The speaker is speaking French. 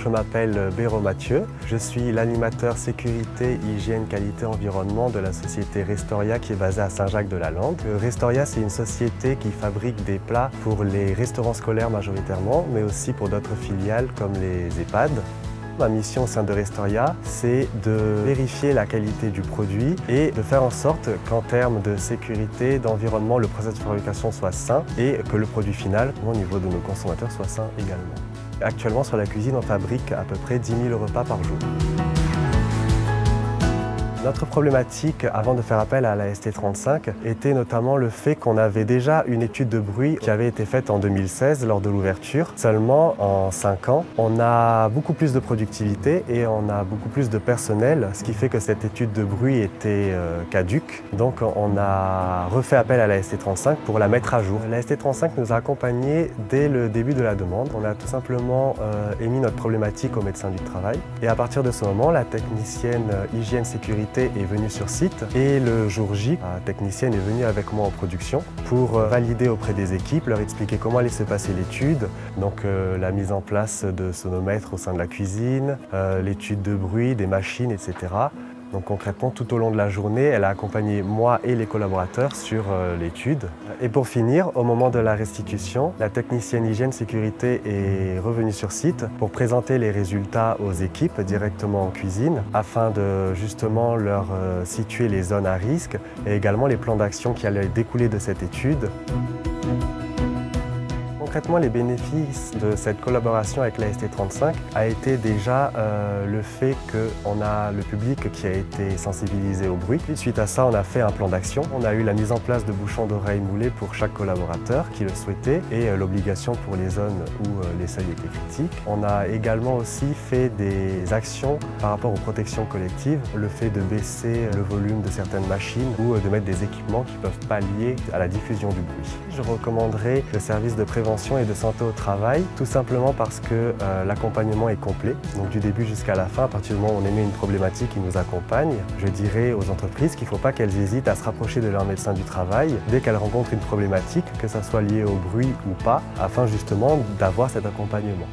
je m'appelle Béraud Mathieu. Je suis l'animateur sécurité, hygiène, qualité, environnement de la société Restoria qui est basée à Saint-Jacques-de-la-Lande. Restoria, c'est une société qui fabrique des plats pour les restaurants scolaires majoritairement, mais aussi pour d'autres filiales comme les EHPAD. Ma mission au sein de Restoria, c'est de vérifier la qualité du produit et de faire en sorte qu'en termes de sécurité, d'environnement, le processus de fabrication soit sain et que le produit final, au niveau de nos consommateurs, soit sain également. Actuellement, sur la cuisine, on fabrique à peu près 10 000 repas par jour. Notre problématique, avant de faire appel à la ST35, était notamment le fait qu'on avait déjà une étude de bruit qui avait été faite en 2016 lors de l'ouverture. Seulement, en 5 ans, on a beaucoup plus de productivité et on a beaucoup plus de personnel, ce qui fait que cette étude de bruit était caduque. Donc on a refait appel à la ST35 pour la mettre à jour. La ST35 nous a accompagnés dès le début de la demande. On a tout simplement émis notre problématique au médecin du travail. Et à partir de ce moment, la technicienne hygiène-sécurité est venue sur site et le jour J, la technicienne est venue avec moi en production pour valider auprès des équipes, leur expliquer comment allait se passer l'étude, donc la mise en place de sonomètres au sein de la cuisine, l'étude de bruit, des machines, etc. Donc concrètement, tout au long de la journée, elle a accompagné moi et les collaborateurs sur l'étude. Et pour finir, au moment de la restitution, la technicienne hygiène sécurité est revenue sur site pour présenter les résultats aux équipes directement en cuisine afin de justement leur situer les zones à risque et également les plans d'action qui allaient découler de cette étude. Concrètement, les bénéfices de cette collaboration avec la ST35 a été déjà le fait qu'on a le public qui a été sensibilisé au bruit. Puis, suite à ça, on a fait un plan d'action. On a eu la mise en place de bouchons d'oreilles moulés pour chaque collaborateur qui le souhaitait et l'obligation pour les zones où les seuils étaient critiques. On a également aussi fait des actions par rapport aux protections collectives, le fait de baisser le volume de certaines machines ou de mettre des équipements qui peuvent pallier à la diffusion du bruit. Je recommanderais le service de prévention et de santé au travail, tout simplement parce que l'accompagnement est complet, donc du début jusqu'à la fin. À partir du moment où on émet une problématique qui nous accompagne, je dirais aux entreprises qu'il ne faut pas qu'elles hésitent à se rapprocher de leur médecin du travail dès qu'elles rencontrent une problématique, que ça soit lié au bruit ou pas, afin justement d'avoir cet accompagnement.